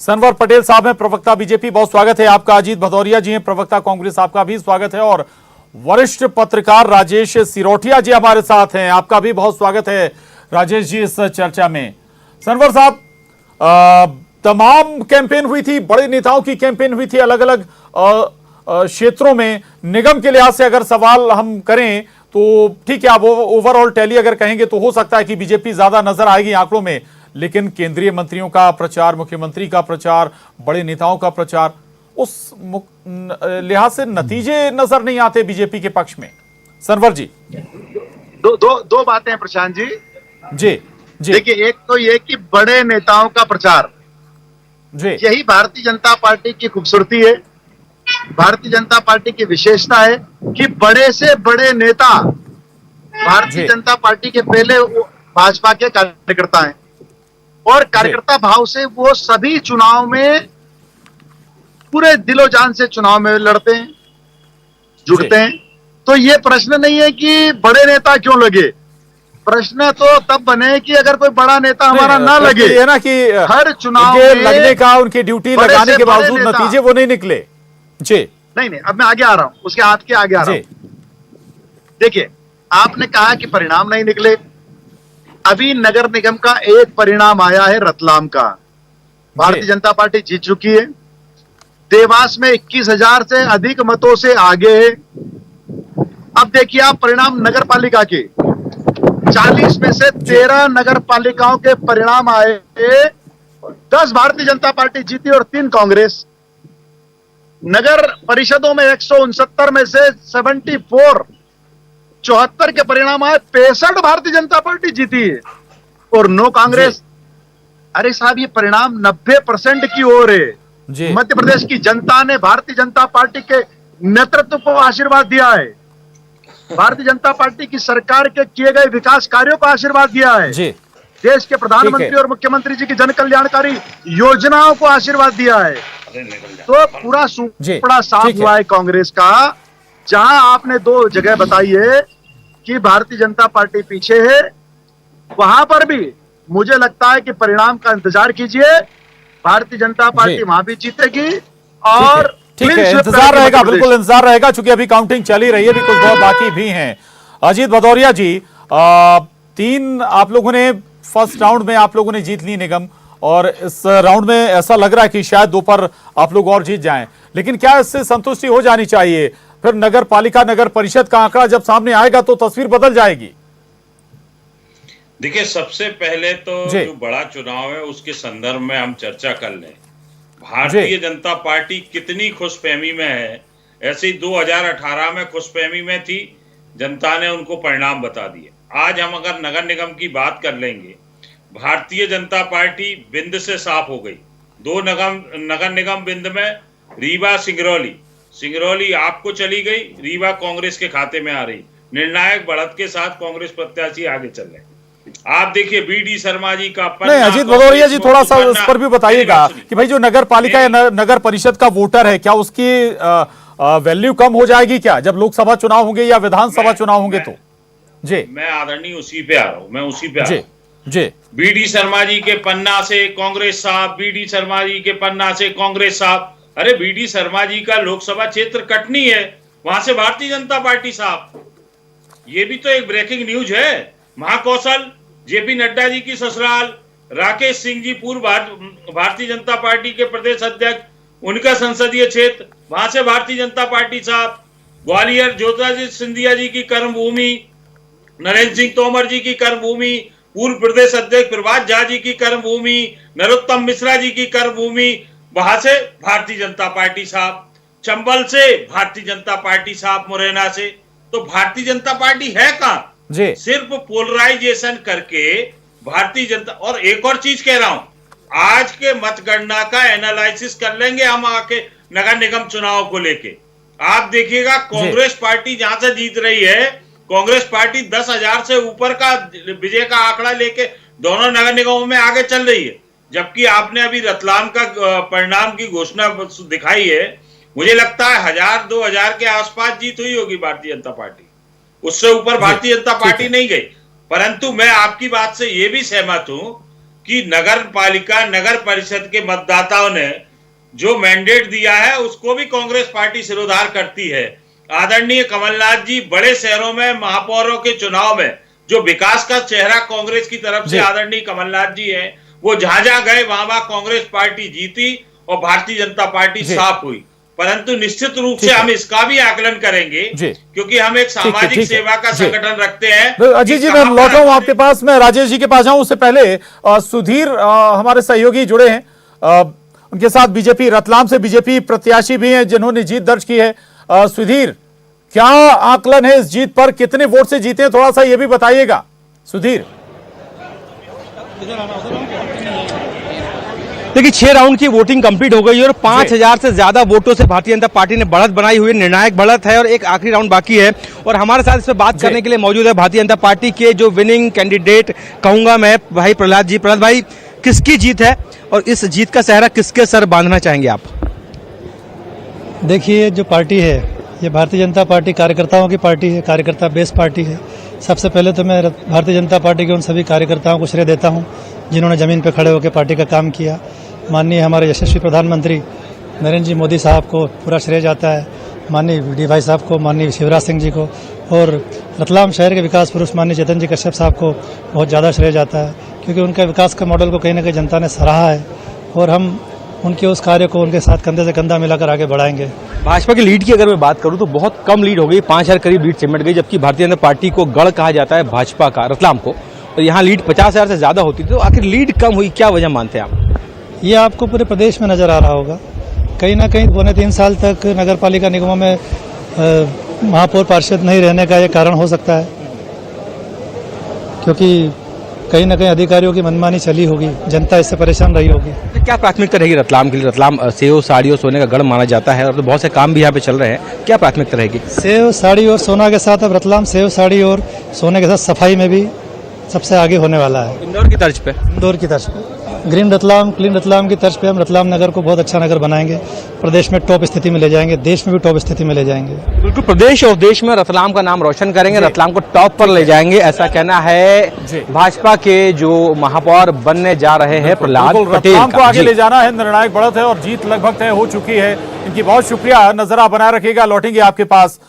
सनवर पटेल साहब हैं, प्रवक्ता बीजेपी, बहुत स्वागत है आपका। अजीत भदौरिया जी हैं, प्रवक्ता कांग्रेस, आपका भी स्वागत है। और वरिष्ठ पत्रकार राजेश सिरोठिया जी हमारे साथ हैं, आपका भी बहुत स्वागत है राजेश जी इस चर्चा में। सनवर साहब, तमाम कैंपेन हुई थी, बड़े नेताओं की कैंपेन हुई थी अलग अलग क्षेत्रों में। निगम के लिहाज से अगर सवाल हम करें तो ठीक है, आप ओवरऑल टैली अगर कहेंगे तो हो सकता है कि बीजेपी ज्यादा नजर आएगी आंकड़ों में, लेकिन केंद्रीय मंत्रियों का प्रचार, मुख्यमंत्री का प्रचार, बड़े नेताओं का प्रचार, उस लिहाज से नतीजे नजर नहीं आते बीजेपी के पक्ष में। सनवर जी, दो बातें हैं प्रशांत जी। जी जी देखिए, एक तो ये कि बड़े नेताओं का प्रचार, जी, यही भारतीय जनता पार्टी की खूबसूरती है, भारतीय जनता पार्टी की विशेषता है कि बड़े से बड़े नेता भारतीय जनता पार्टी के पहले भाजपा के कार्यकर्ता हैं और कार्यकर्ता भाव से वो सभी चुनाव में पूरे दिलो जान से चुनाव में लड़ते हैं, जुड़ते हैं। तो ये प्रश्न नहीं है कि बड़े नेता क्यों लगे, प्रश्न तो तब बने कि अगर कोई बड़ा नेता हमारा ना लगे। ये ना कि हर चुनाव में लगने का, उनकी ड्यूटी लगाने के बावजूद नतीजे वो नहीं निकले। जी नहीं, अब मैं आगे आ रहा हूं, उसके हाथ के आगे आ रहा हूं। देखिए, आपने कहा कि परिणाम नहीं निकले। अभी नगर निगम का एक परिणाम आया है रतलाम का, भारतीय जनता पार्टी जीत चुकी है। देवास में 21,000 से अधिक मतों से आगे है। अब देखिए आप परिणाम नगर पालिका के 40 में से 13 नगर पालिकाओं के परिणाम आए, 10 भारतीय जनता पार्टी जीती और 3 कांग्रेस। नगर परिषदों में 169 में से 74 के परिणाम आए, 65 भारतीय जनता पार्टी जीती है और 9 कांग्रेस। अरे साहब, ये परिणाम 90% की ओर है। मध्य प्रदेश की जनता ने भारतीय जनता पार्टी के नेतृत्व को आशीर्वाद दिया है, भारतीय जनता पार्टी की सरकार के किए गए विकास कार्यों को आशीर्वाद दिया है, देश के प्रधानमंत्री और मुख्यमंत्री जी की जन कल्याणकारी योजनाओं को आशीर्वाद दिया है। तो पूरा सुपड़ा साफ हुआ है कांग्रेस का। जहां आपने 2 जगह बताई है कि भारतीय जनता पार्टी पीछे है, वहां पर भी मुझे लगता है कि परिणाम का इंतजार कीजिए, भारतीय जनता पार्टी वहां भी जीतेगी। और ठीक है, इंतजार रहेगा, बिल्कुल इंतजार रहेगा, चूंकि अभी काउंटिंग चली रही है, अभी कुछ बहुत बाकी भी हैं। अजीत भदौरिया जी, 3 आप लोगों ने फर्स्ट राउंड में आप लोगों ने जीत ली निगम, और इस राउंड में ऐसा लग रहा है कि शायद 2 पर आप लोग और जीत जाएं, लेकिन क्या इससे संतुष्टि हो जानी चाहिए? फिर नगर पालिका, नगर परिषद का आंकड़ा जब सामने आएगा तो तस्वीर बदल जाएगी। देखिए, सबसे पहले तो जो बड़ा चुनाव है उसके संदर्भ में हम चर्चा कर लें। भारतीय जनता पार्टी कितनी खुशफहमी में है, ऐसे ही 2018 में खुशफहमी में थी, जनता ने उनको परिणाम बता दिए। आज हम अगर नगर निगम की बात कर लेंगे, भारतीय जनता पार्टी बिंद से साफ हो गई। 2 नगर निगम बिंद में रीवा सिंगरौली आपको चली गई, रीवा कांग्रेस के खाते में आ रही। निर्णायक बढ़त के साथ कांग्रेस प्रत्याशी आगे चल रहे। आप देखिए बीडी शर्मा जी का नहीं, अजीत भदौरिया जी थोड़ा सा इस पर भी बताइएगा कि भाई जो नगर पालिका या नगर परिषद का वोटर है, क्या उसकी वैल्यू कम हो जाएगी क्या जब लोकसभा चुनाव होंगे या विधानसभा चुनाव होंगे? तो जी, मैं आदरणीय उसी पे आ रहा हूं, मैं उसी पे आ रहा हूं। जी, बीडी शर्मा जी के पन्ना से कांग्रेस साहब, बीडी शर्मा जी के पन्ना से कांग्रेस साहब। अरे बीडी शर्मा जी का लोकसभा क्षेत्र कटनी है, वहां से भारतीय जनता पार्टी साहब। ये भी तो एक ब्रेकिंग न्यूज है। महाकौशल जेपी नड्डा जी की ससुराल, राकेश सिंह जी पूर्व भारतीय जनता पार्टी के प्रदेश अध्यक्ष, उनका संसदीय क्षेत्र, वहां से भारतीय जनता पार्टी साहब। ग्वालियर ज्योतिरादित्य सिंधिया जी की कर्मभूमि, नरेंद्र सिंह तोमर जी की कर्मभूमि, पूर्व प्रदेश अध्यक्ष प्रभात झा जी की कर्मभूमि, नरोत्तम मिश्रा जी की कर्मभूमि, वहां से भारतीय जनता पार्टी साहब। चंबल से भारतीय जनता पार्टी साहब, मुरैना से। तो भारतीय जनता पार्टी है कहां? सिर्फ पोलराइजेशन करके भारतीय जनता। और एक और चीज कह रहा हूं, आज के मतगणना का एनालिसिस कर लेंगे हम आके नगर निगम चुनाव को लेके। आप देखिएगा कांग्रेस पार्टी जहां से जीत रही है, कांग्रेस पार्टी 10,000 से ऊपर का विजय का आंकड़ा लेके दोनों नगर निगमों में आगे चल रही है। जबकि आपने अभी रतलाम का परिणाम की घोषणा दिखाई है, मुझे लगता है 1,000-2,000 के आसपास जीत हुई होगी भारतीय जनता पार्टी, उससे ऊपर भारतीय जनता पार्टी नहीं गई। परंतु मैं आपकी बात से यह भी सहमत हूं कि नगर पालिका नगर परिषद के मतदाताओं ने जो मैंडेट दिया है उसको भी कांग्रेस पार्टी सिरोधार करती है। आदरणीय कमलनाथ जी बड़े शहरों में महापौरों के चुनाव में जो विकास का चेहरा कांग्रेस की तरफ से आदरणीय कमलनाथ जी हैं, वो जहां जहां गए वहां कांग्रेस पार्टी जीती और भारतीय जनता पार्टी साफ हुई। परंतु निश्चित रूप से हम इसका भी आकलन करेंगे क्योंकि हम एक सामाजिक सेवा का संगठन रखते हैं। अजीत जी, मैं लौटा हूं आपके पास, मैं राजेश जी के पास जाऊं उससे पहले सुधीर हमारे सहयोगी जुड़े हैं, उनके साथ बीजेपी रतलाम से बीजेपी प्रत्याशी भी हैं जिन्होंने जीत दर्ज की है। सुधीर, क्या आकलन है इस जीत पर, कितने वोट से जीते हैं, थोड़ा सा ये भी बताइएगा सुधीर। देखिए 6 राउंड की वोटिंग कंप्लीट हो गई है और 5000 से ज्यादा वोटों से भारतीय जनता पार्टी ने बढ़त बनाई हुई है। निर्णायक बढ़त है और एक आखिरी राउंड बाकी है। और हमारे साथ इस पर बात करने के लिए मौजूद है भारतीय जनता पार्टी के जो विनिंग कैंडिडेट कहूंगा मैं, भाई प्रहलाद जी। प्रहलाद भाई, किसकी जीत है और इस जीत का सेहरा किसके सर बांधना चाहेंगे आप? देखिए, जो पार्टी है ये भारतीय जनता पार्टी कार्यकर्ताओं की पार्टी है, कार्यकर्ता बेस पार्टी है। सबसे पहले तो मैं भारतीय जनता पार्टी के उन सभी कार्यकर्ताओं को श्रेय देता हूं जिन्होंने जमीन पर खड़े होकर पार्टी का काम किया। माननीय हमारे यशस्वी प्रधानमंत्री नरेंद्र जी मोदी साहब को पूरा श्रेय जाता है, माननीय डी भाई साहब को, माननीय शिवराज सिंह जी को, और रतलाम शहर के विकास पुरुष माननीय चेतन जी कश्यप साहब को बहुत ज़्यादा श्रेय जाता है क्योंकि उनके विकास के मॉडल को कहीं ना कहीं जनता ने सराहा है और हम उनके उस कार्य को उनके साथ कंधे से कंधा मिलाकर आगे बढ़ाएंगे। भाजपा की लीड की अगर मैं बात करूं तो बहुत कम लीड हो गई, 5000 करीब लीड सिमट गई, जबकि भारतीय जनता पार्टी को गढ़ कहा जाता है भाजपा का रतलाम को, और यहाँ लीड 50,000 से ज्यादा होती थी। तो आखिर लीड कम हुई, क्या वजह मानते हैं आप? ये आपको पूरे प्रदेश में नजर आ रहा होगा। कहीं ना कहीं 2.5 साल तक नगर पालिका निगमों में महापौर पार्षद नहीं रहने का ये कारण हो सकता है क्योंकि कहीं ना कहीं अधिकारियों की मनमानी चली होगी, जनता इससे परेशान रही होगी। तो क्या प्राथमिकता रहेगी रतलाम के लिए? रतलाम सेव साड़ी और सोने का गढ़ माना जाता है और तो बहुत से काम भी यहाँ पे चल रहे हैं, क्या प्राथमिकता रहेगी? सेव साड़ी और सोना के साथ अब रतलाम सेव साड़ी और सोने के साथ सफाई में भी सबसे आगे होने वाला है। इंदौर की तर्ज पे? इंदौर की तर्ज पे, ग्रीन रतलाम क्लीन रतलाम की तर्ज पे हम रतलाम नगर को बहुत अच्छा नगर बनाएंगे, प्रदेश में टॉप स्थिति में ले जाएंगे, देश में भी टॉप स्थिति में ले जाएंगे। बिल्कुल, प्रदेश और देश में रतलाम का नाम रोशन करेंगे, रतलाम को टॉप पर ले जाएंगे, ऐसा कहना है भाजपा के जो महापौर बनने जा रहे हैं प्रहलाद पटेल रतलाम को आगे ले जाना है, निर्णायक बढ़त है और जीत लगभग तय हो चुकी है। इनकी बहुत शुक्रिया, नजरा बनाए रखिएगा, लौटेंगे आपके पास।